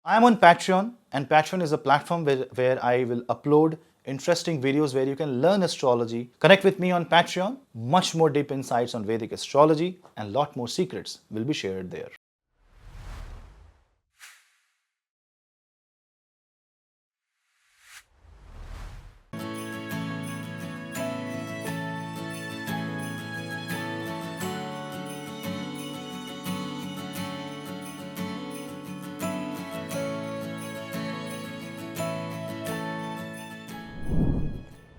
I am on Patreon, and Patreon is a platform where I will upload interesting videos where you can learn astrology. Connect with me on Patreon. Much more deep insights on Vedic astrology and lot more secrets will be shared there.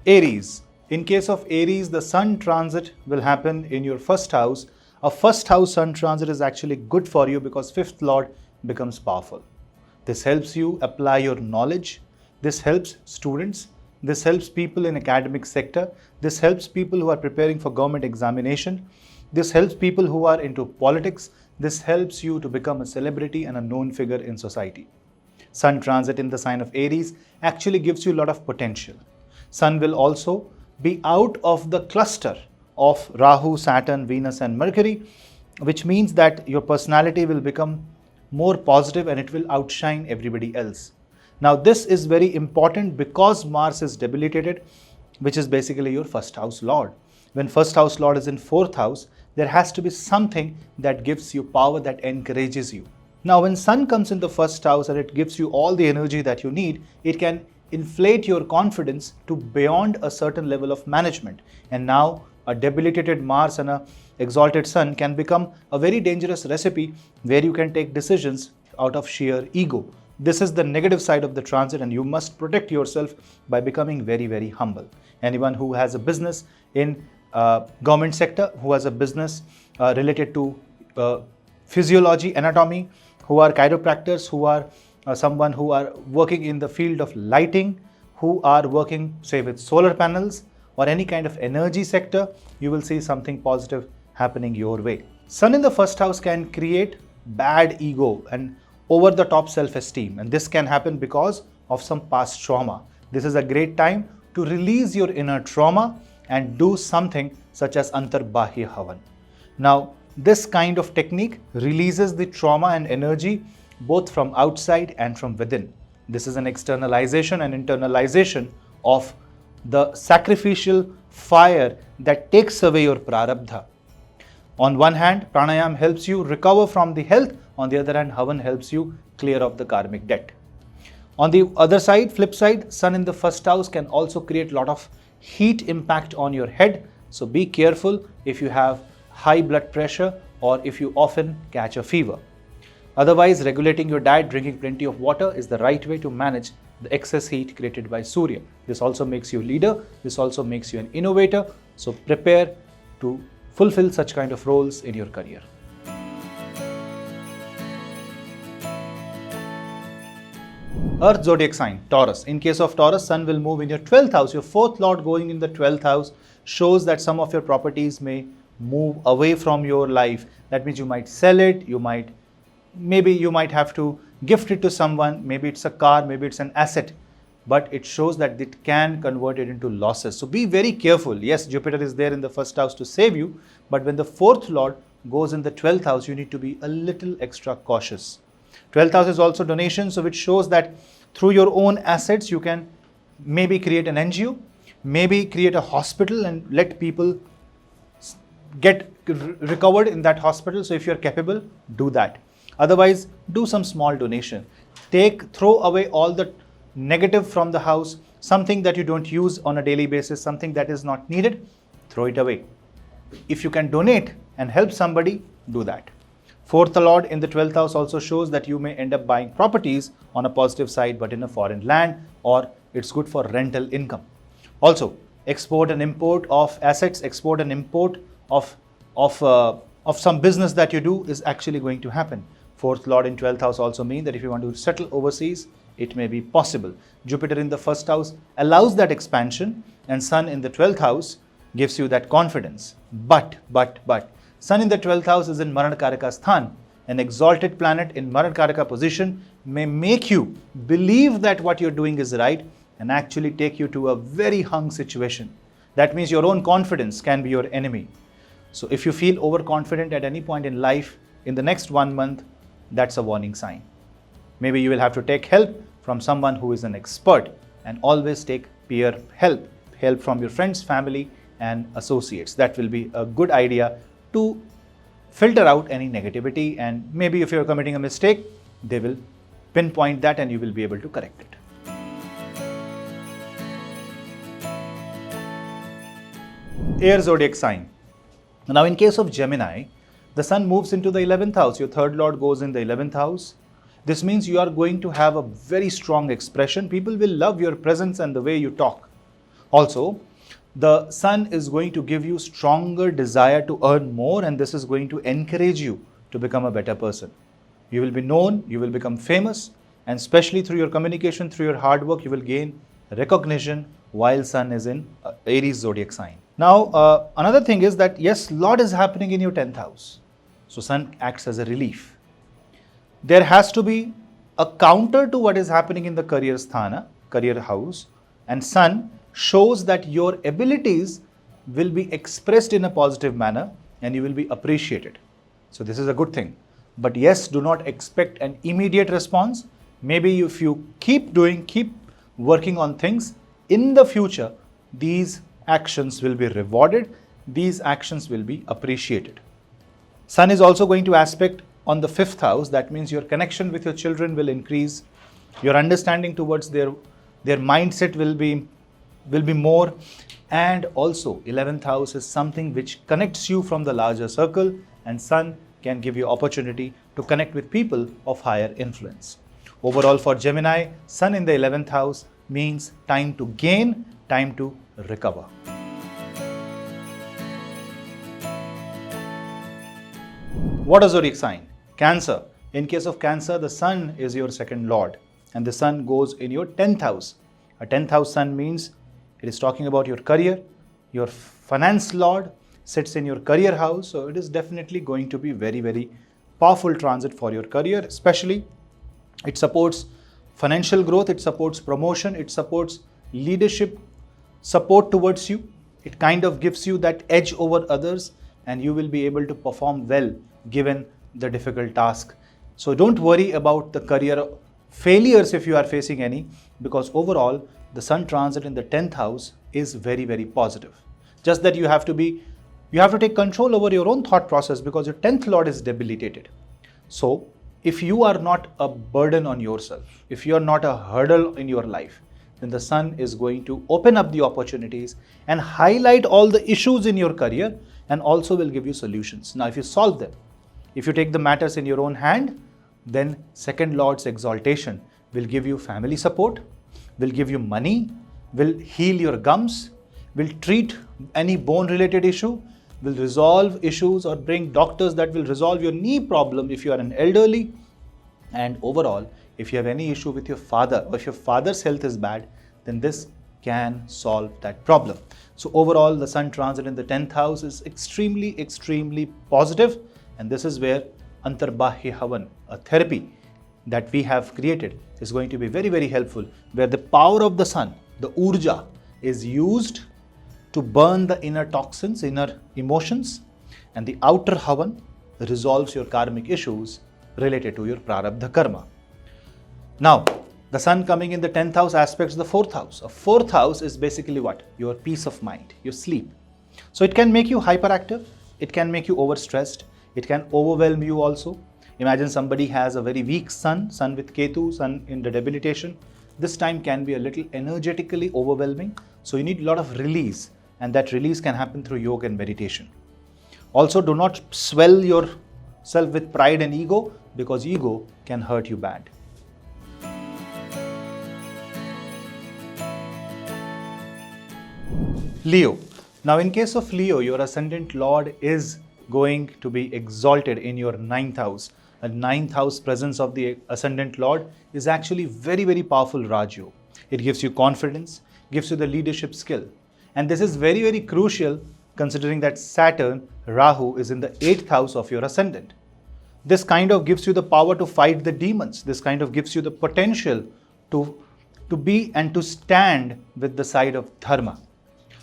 Aries. In case of Aries, the Sun transit will happen in your first house. A first house Sun transit is actually good for you because fifth lord becomes powerful. This helps you apply your knowledge. This helps students. This helps people in academic sector. This helps people who are preparing for government examination. This helps people who are into politics. This helps you to become a celebrity and a known figure in society. Sun transit in the sign of Aries actually gives you a lot of potential. Sun will also be out of the cluster of Rahu, Saturn, Venus and Mercury, which means that your personality will become more positive and it will outshine everybody else. Now this is very important because Mars is debilitated, which is basically your first house lord. When first house lord is in fourth house, there has to be something that gives you power, that encourages you. Now when Sun comes in the first house and it gives you all the energy that you need, it can inflate your confidence to beyond a certain level of management. And now a debilitated Mars and a exalted Sun can become a very dangerous recipe where you can take decisions out of sheer ego. This is the negative side of the transit and you must protect yourself by becoming very, very humble. Anyone who has a business in government sector, who has a business related to physiology, anatomy, who are chiropractors, who are someone who are working in the field of lighting, who are working say with solar panels or any kind of energy sector, you will see something positive happening your way. Sun in the first house can create bad ego and over the top self-esteem, and this can happen because of some past trauma. This is a great time to release your inner trauma and do something such as Antarbahya Havan. Now this kind of technique releases the trauma and energy both from outside and from within. This is an externalization and internalization of the sacrificial fire that takes away your prarabdha. On one hand, pranayam helps you recover from the health. On the other hand, Havan helps you clear off the karmic debt. On the other side, flip side, Sun in the first house can also create a lot of heat impact on your head. So be careful if you have high blood pressure or if you often catch a fever. Otherwise, regulating your diet, drinking plenty of water is the right way to manage the excess heat created by Surya. This also makes you a leader. This also makes you an innovator. So prepare to fulfill such kind of roles in your career. Earth zodiac sign, Taurus. In case of Taurus, Sun will move in your 12th house. Your fourth lord going in the 12th house shows that some of your properties may move away from your life. That means you might sell it, maybe you might have to gift it to someone, maybe it's a car, maybe it's an asset, but it shows that it can convert it into losses. So be very careful. Yes, Jupiter is there in the first house to save you, but when the fourth lord goes in the 12th house, you need to be a little extra cautious. 12th house is also donation, so which shows that through your own assets, you can maybe create an NGO, maybe create a hospital and let people get recovered in that hospital. So if you're capable, do that. Otherwise, do some small donation. Throw away all the negative from the house, something that you don't use on a daily basis, something that is not needed, throw it away. If you can donate and help somebody, do that. Fourth lord in the 12th house also shows that you may end up buying properties on a positive side, but in a foreign land, or it's good for rental income. Also, export and import of assets, export and import of some business that you do is actually going to happen. Fourth lord in 12th house also means that if you want to settle overseas, it may be possible. Jupiter in the first house allows that expansion, and Sun in the 12th house gives you that confidence. But Sun in the 12th house is in Marankaraka Sthan. An exalted planet in Marankaraka position may make you believe that what you're doing is right and actually take you to a very hung situation. That means your own confidence can be your enemy. So if you feel overconfident at any point in life, in the next 1 month, that's a warning sign. Maybe you will have to take help from someone who is an expert, and always take peer help from your friends, family and associates. That will be a good idea to filter out any negativity, and maybe if you're committing a mistake, they will pinpoint that and you will be able to correct it. Air zodiac sign. Now in case of Gemini, the sun moves into the 11th house. Your third lord goes in the 11th house. This means you are going to have a very strong expression. People will love your presence and the way you talk. Also, the sun is going to give you stronger desire to earn more, and this is going to encourage you to become a better person. You will be known, you will become famous, and especially through your communication, through your hard work, you will gain recognition while sun is in Aries zodiac sign. Now, another thing is that yes, lot is happening in your 10th house. So sun acts as a relief. There has to be a counter to what is happening in the career sthana, career house, and sun shows that your abilities will be expressed in a positive manner and you will be appreciated. So this is a good thing. But yes, do not expect an immediate response. Maybe if you keep working on things, in the future, these actions will be rewarded, these actions will be appreciated. Sun is also going to aspect on the 5th house. That means your connection with your children will increase, your understanding towards their mindset will be more, and also 11th house is something which connects you from the larger circle, and sun can give you opportunity to connect with people of higher influence. Overall for Gemini, sun in the 11th house means time to gain, time to recover. What is zodiac sign? Cancer. In case of Cancer, the sun is your second lord and the sun goes in your 10th house. A 10th house sun means it is talking about your career. Your finance lord sits in your career house, so it is definitely going to be very, very powerful transit for your career. Especially it supports financial growth, it supports promotion, it supports leadership support towards you. It kind of gives you that edge over others and you will be able to perform well given the difficult task. So don't worry about the career failures if you are facing any, because overall the sun transit in the 10th house is very, very positive. Just that you have to take control over your own thought process, because your 10th lord is debilitated. So if you are not a burden on yourself, if you are not a hurdle in your life, then the sun is going to open up the opportunities and highlight all the issues in your career and also will give you solutions. Now if you solve them, if you take the matters in your own hand, then second lord's exaltation will give you family support, will give you money, will heal your gums, will treat any bone related issue, will resolve issues or bring doctors that will resolve your knee problem if you are an elderly. And overall, if you have any issue with your father or if your father's health is bad, then this can solve that problem. So overall, the sun transit in the 10th house is extremely, extremely positive. And this is where Antarbahya Havan, a therapy that we have created, is going to be very, very helpful, where the power of the sun, the urja, is used to burn the inner toxins, inner emotions, and the outer Havan resolves your karmic issues related to your prarabdha karma. Now, the sun coming in the 10th house aspects the 4th house. A 4th house is basically what? Your peace of mind, your sleep. So it can make you hyperactive, it can make you overstressed, it can overwhelm you also. Imagine somebody has a very weak sun with Ketu, sun in the debilitation. This time can be a little energetically overwhelming. So you need a lot of release, and that release can happen through yoga and meditation. Also, do not swell yourself with pride and ego, because ego can hurt you bad. Leo. Now in case of Leo, your ascendant lord is going to be exalted in your 9th house. A 9th house presence of the ascendant lord is actually very, very powerful Rajyo. It gives you confidence, gives you the leadership skill. And this is very, very crucial considering that Saturn, Rahu, is in the 8th house of your ascendant. This kind of gives you the power to fight the demons. This kind of gives you the potential to be and to stand with the side of dharma.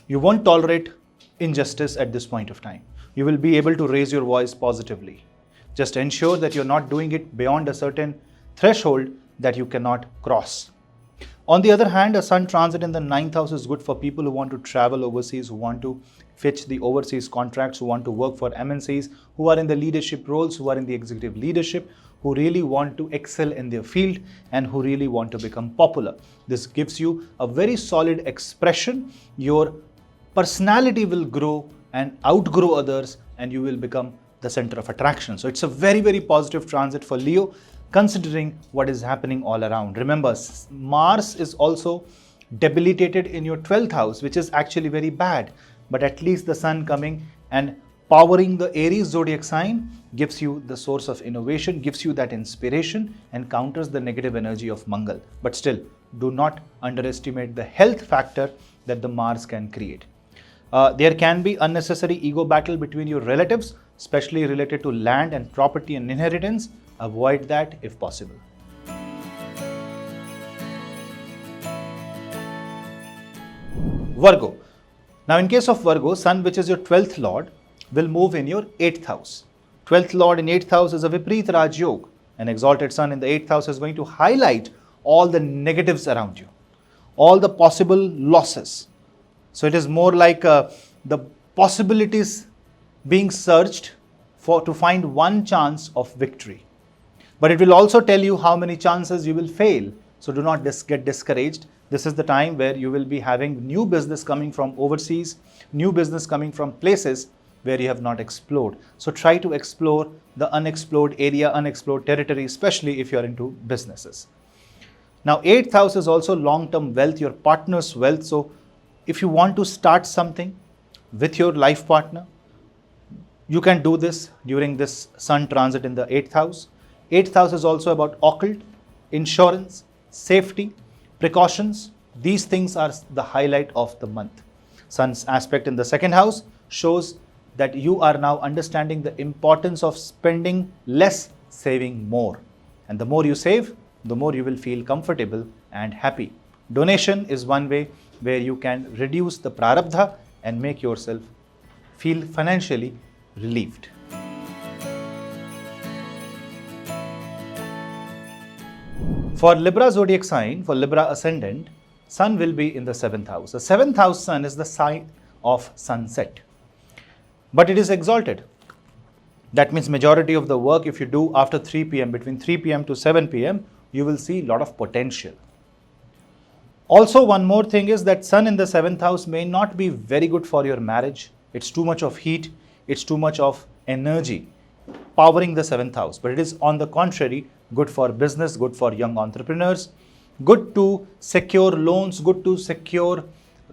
You won't tolerate injustice at this point of time. You will be able to raise your voice positively. Just ensure that you're not doing it beyond a certain threshold that you cannot cross. On the other hand, a sun transit in the 9th house is good for people who want to travel overseas, who want to fetch the overseas contracts, who want to work for MNCs, who are in the leadership roles, who are in the executive leadership, who really want to excel in their field and who really want to become popular. This gives you a very solid expression. Your personality will grow and outgrow others and you will become the center of attraction. So it's a very, very positive transit for Leo, considering what is happening all around. Remember, Mars is also debilitated in your 12th house, which is actually very bad. But at least the sun coming and powering the Aries zodiac sign gives you the source of innovation, gives you that inspiration and counters the negative energy of Mangal. But still, do not underestimate the health factor that the Mars can create. There can be unnecessary ego battle between your relatives, especially related to land and property and inheritance. Avoid that if possible. Virgo. Now in case of Virgo, Sun, which is your 12th Lord, will move in your 8th house. 12th Lord in 8th house is a Vipreet Raj Yoga. An exalted Sun in the 8th house is going to highlight all the negatives around you, all the possible losses. So it is more like the possibilities being searched to find one chance of victory. But it will also tell you how many chances you will fail. So do not get discouraged. This is the time where you will be having new business coming from overseas, new business coming from places where you have not explored. So try to explore the unexplored area, unexplored territory, especially if you are into businesses. Now 8th house is also long-term wealth, your partner's wealth. So if you want to start something with your life partner, you can do this during this Sun transit in the 8th house. 8th house is also about occult, insurance, safety, precautions. These things are the highlight of the month. Sun's aspect in the 2nd house shows that you are now understanding the importance of spending less, saving more. And the more you save, the more you will feel comfortable and happy. Donation is one way where you can reduce the prarabdha and make yourself feel financially relieved. For Libra zodiac sign, for Libra ascendant, Sun will be in the 7th house. The 7th house Sun is the sign of sunset, but it is exalted. That means majority of the work, if you do after 3 p.m., between 3 p.m. to 7 p.m., you will see a lot of potential. Also, one more thing is that Sun in the 7th house may not be very good for your marriage. It's too much of heat. It's too much of energy powering the 7th house. But it is on the contrary, good for business, good for young entrepreneurs, good to secure loans, good to secure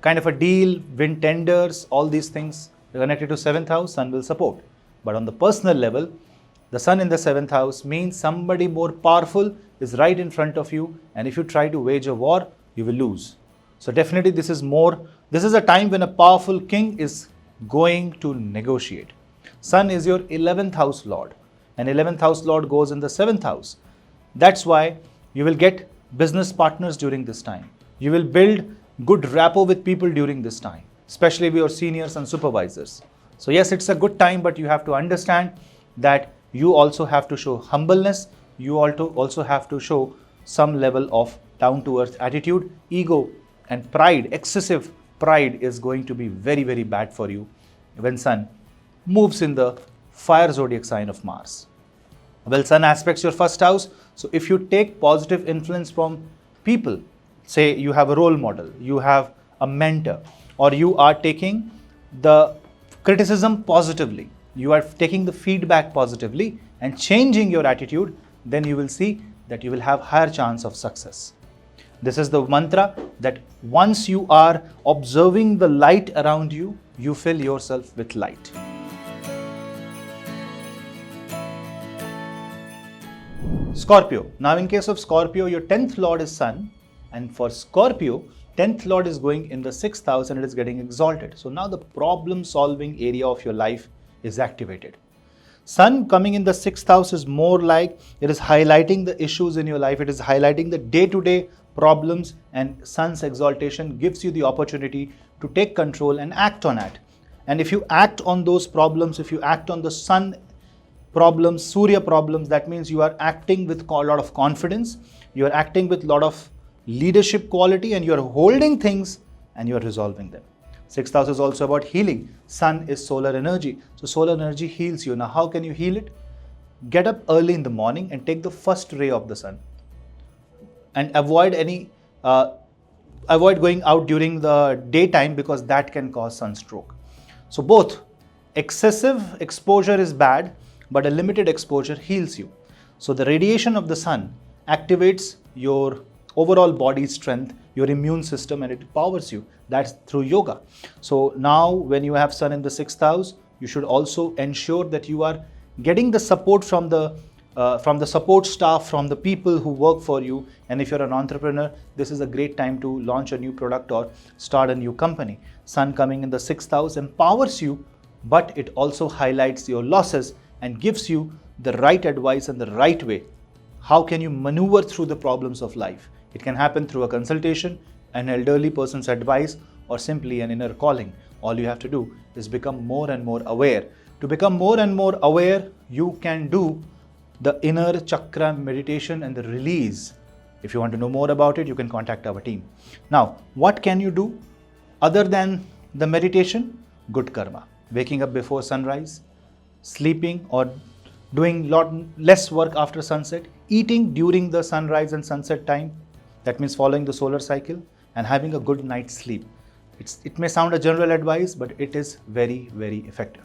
kind of a deal, win tenders, all these things connected to 7th house, Sun will support. But on the personal level, the Sun in the 7th house means somebody more powerful is right in front of you, and if you try to wage a war, you will lose. So definitely this is a time when a powerful king is going to negotiate. Sun is your 11th house Lord, and 11th house Lord goes in the 7th house. That's why you will get business partners during this time. You will build good rapport with people during this time, especially with your seniors and supervisors. So yes, it's a good time, but you have to understand that you also have to show humbleness. You also have to show some level of down-to-earth attitude. Ego and pride, excessive pride is going to be very, very bad for you when Sun moves in the fire zodiac sign of Mars. Well, Sun aspects your 1st house. So if you take positive influence from people, say you have a role model, you have a mentor, or you are taking the criticism positively, you are taking the feedback positively and changing your attitude, then you will see that you will have higher chance of success. This is the mantra that once you are observing the light around you, you fill yourself with light. Scorpio. Now in case of Scorpio, your 10th Lord is Sun, and for Scorpio, 10th Lord is going in the 6th house and it is getting exalted. So now the problem solving area of your life is activated. Sun coming in the 6th house is more like it is highlighting the issues in your life. It is highlighting the day-to-day problems, and Sun's exaltation gives you the opportunity to take control and act on it. And if you act on those problems, if you act on the Sun problems, Surya problems, that means you are acting with a lot of confidence, you are acting with a lot of leadership quality, and you are holding things and you are resolving them. Sixth house is also about healing. Sun is solar energy. So solar energy heals you. Now how can you heal it? Get up early in the morning and take the first ray of the sun. And avoid going out during the daytime, because that can cause sunstroke. So both excessive exposure is bad, but a limited exposure heals you. So the radiation of the sun activates your overall body strength, your immune system, and it powers you. That's through yoga. So now when you have sun in the sixth house, you should also ensure that you are getting the support from the support staff, from the people who work for you. And if you're an entrepreneur, this is a great time to launch a new product or start a new company. Sun coming in the sixth house empowers you, but it also highlights your losses and gives you the right advice and the right way. How can you maneuver through the problems of life? It can happen through a consultation, an elderly person's advice, or simply an inner calling. All you have to do is become more and more aware. To become more and more aware, you can do the inner chakra meditation and the release. If you want to know more about it, you can contact our team. Now, what can you do other than the meditation? Good karma. Waking up before sunrise, sleeping or doing lot less work after sunset, eating during the sunrise and sunset time, that means following the solar cycle, and having a good night's sleep. It may sound a general advice, but it is very, very effective.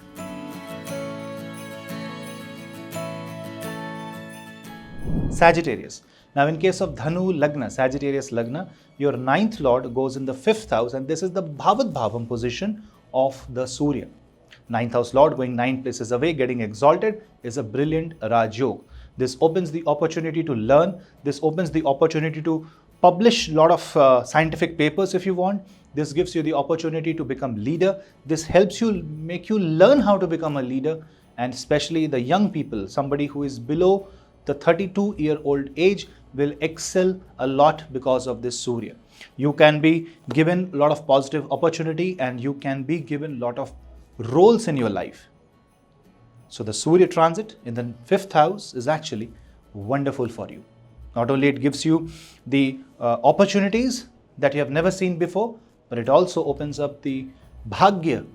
Sagittarius. Now in case of Dhanu Lagna, Sagittarius Lagna, your ninth lord goes in the fifth house, and this is the Bhavat Bhavam position of the Surya. Ninth house lord going 9 places away, getting exalted, is a brilliant Raj Yoga. This opens the opportunity to learn. This opens the opportunity to publish a lot of scientific papers if you want. This gives you the opportunity to become leader. This helps you, make you learn how to become a leader, and especially the young people, somebody who is below the 32-year-old age will excel a lot because of this Surya. You can be given a lot of positive opportunity, and you can be given a lot of roles in your life. So the Surya transit in the fifth house is actually wonderful for you. Not only it gives you the opportunities that you have never seen before, but it also opens up the Bhagya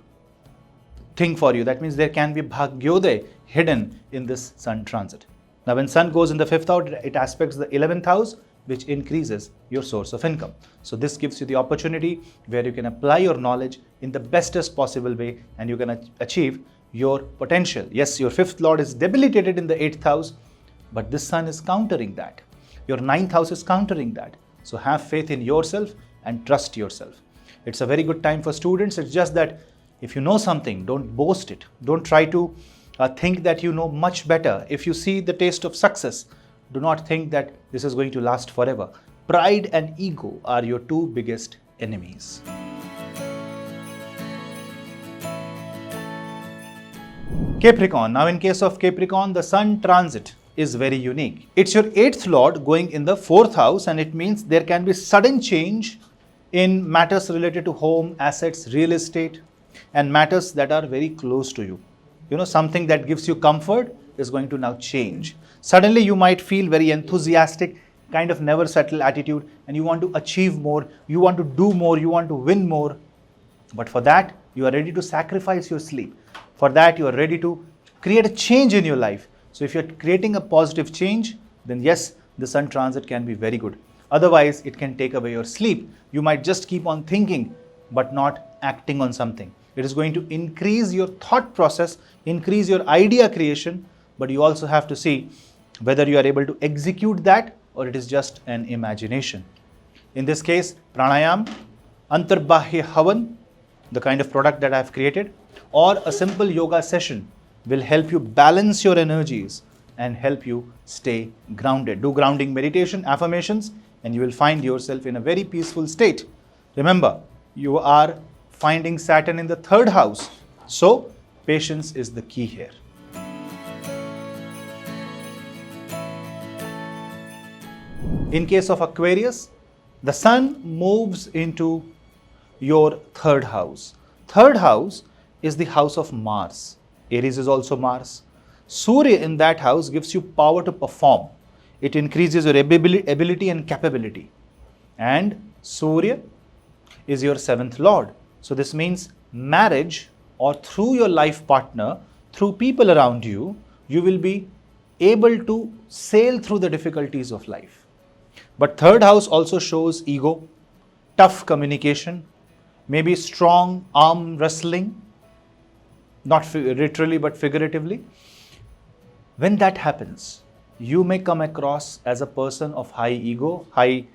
thing for you. That means there can be Bhagyodaya hidden in this sun transit. Now when sun goes in the fifth house, it aspects the 11th house, which increases your source of income. So this gives you the opportunity where you can apply your knowledge in the bestest possible way, and you can achieve your potential. Yes, your fifth lord is debilitated in the 8th house, but this sun is countering that. Your 9th house is countering that. So have faith in yourself and trust yourself. It's a very good time for students. It's just that if you know something, don't boast it. Don't try to think that you know much better. If you see the taste of success, do not think that this is going to last forever. Pride and ego are your two biggest enemies. Capricorn. Now in case of Capricorn, the sun transit is very unique. It's your 8th lord going in the 4th house, and it means there can be sudden change in matters related to home, assets, real estate, and matters that are very close to you. You know, something that gives you comfort is going to now change. Suddenly you might feel very enthusiastic, kind of never settle attitude, and you want to achieve more, you want to do more, you want to win more. But for that, you are ready to sacrifice your sleep. For that, you are ready to create a change in your life. So if you're creating a positive change, then yes, the sun transit can be very good. Otherwise, it can take away your sleep. You might just keep on thinking, but not acting on something. It is going to increase your thought process, increase your idea creation, but you also have to see whether you are able to execute that or it is just an imagination. In this case, pranayam, antarbahya havan, the kind of product that I have created, or a simple yoga session will help you balance your energies and help you stay grounded. Do grounding meditation, affirmations, and you will find yourself in a very peaceful state. Remember, you are finding Saturn in the 3rd house. So, patience is the key here. In case of Aquarius, the sun moves into your 3rd house. 3rd house is the house of Mars. Aries is also Mars. Surya in that house gives you power to perform. It increases your ability and capability. And Surya is your 7th lord. So this means marriage, or through your life partner, through people around you, you will be able to sail through the difficulties of life. But 3rd house also shows ego, tough communication, maybe strong arm wrestling, not literally but figuratively. When that happens, you may come across as a person of high ego, high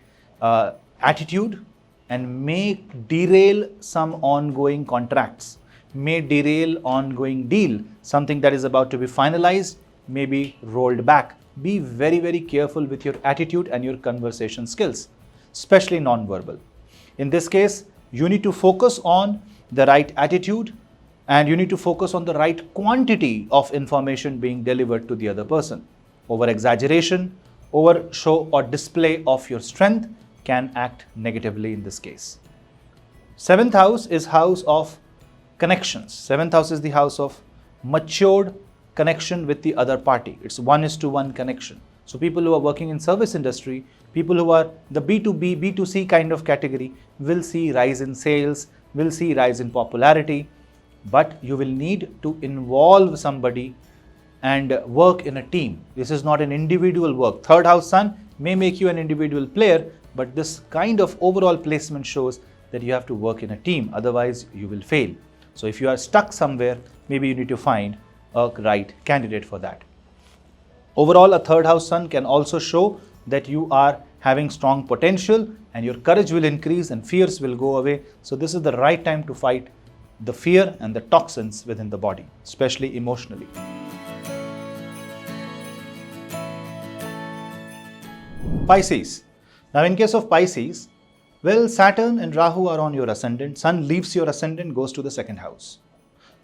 attitude, and may derail some ongoing contracts, may derail ongoing deal, something that is about to be finalized, may be rolled back. Be very, very careful with your attitude and your conversation skills, especially non-verbal. In this case, you need to focus on the right attitude, and you need to focus on the right quantity of information being delivered to the other person. Over exaggeration, over show or display of your strength can act negatively in this case. 7th house is house of connections. 7th house is the house of matured connection with the other party. It's 1:1 connection. So people who are working in service industry, people who are the B2B, B2C kind of category will see rise in sales, will see rise in popularity, but you will need to involve somebody and work in a team. This is not an individual work. 3rd house sun may make you an individual player, but this kind of overall placement shows that you have to work in a team, otherwise you will fail. So if you are stuck somewhere, maybe you need to find a right candidate for that. Overall, a 3rd house sun can also show that you are having strong potential and your courage will increase and fears will go away. So this is the right time to fight the fear and the toxins within the body, especially emotionally. Pisces. Now in case of Pisces, well, Saturn and Rahu are on your ascendant. Sun leaves your ascendant, goes to the 2nd house.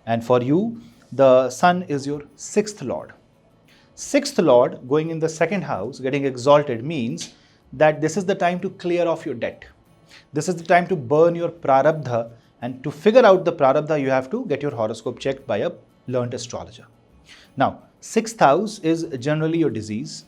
And for you, the Sun is your 6th lord. 6th lord going in the 2nd house, getting exalted, means that this is the time to clear off your debt. This is the time to burn your prarabdha, and to figure out the prarabdha, you have to get your horoscope checked by a learned astrologer. Now, 6th house is generally your disease,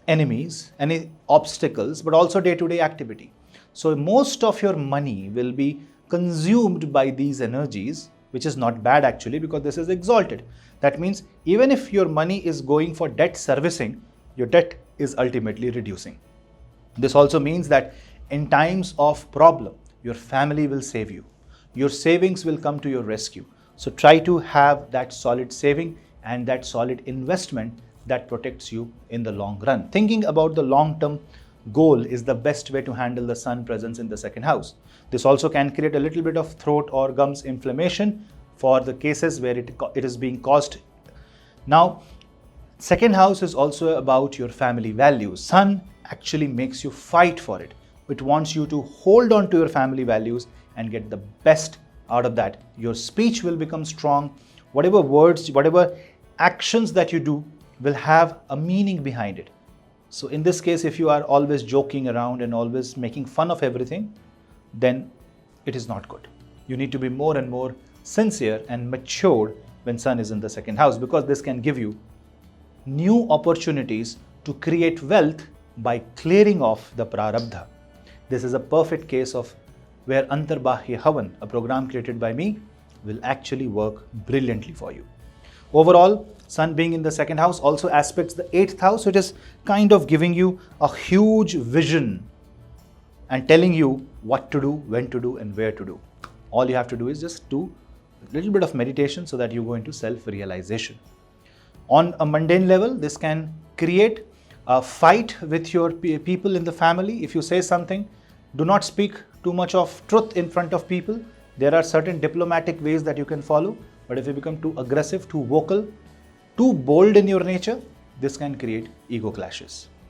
enemies, any obstacles, but also day-to-day activity. So most of your money will be consumed by these energies, which is not bad actually, because this is exalted. That means even if your money is going for debt servicing, your debt is ultimately reducing. This also means that in times of problem, your family will save you. Your savings will come to your rescue. So try to have that solid saving and that solid investment that protects you in the long run. Thinking about the long-term goal is the best way to handle the Sun presence in the 2nd house. This also can create a little bit of throat or gums inflammation for the cases where it is being caused. Now, 2nd house is also about your family values. Sun actually makes you fight for it. It wants you to hold on to your family values and get the best out of that. Your speech will become strong. Whatever words, whatever actions that you do will have a meaning behind it. So in this case, if you are always joking around and always making fun of everything, then it is not good. You need to be more and more sincere and matured when Sun is in the 2nd house, because this can give you new opportunities to create wealth by clearing off the prarabdha. This is a perfect case of where Antarbahya Havan, a program created by me, will actually work brilliantly for you. Overall, Sun being in the 2nd house also aspects the 8th house. So it is kind of giving you a huge vision and telling you what to do, when to do, and where to do. All you have to do is just do a little bit of meditation so that you go into self-realization. On a mundane level, this can create a fight with your people in the family. If you say something, do not speak too much of truth in front of people. There are certain diplomatic ways that you can follow, but if you become too aggressive, too vocal, too bold in your nature, this can create ego clashes.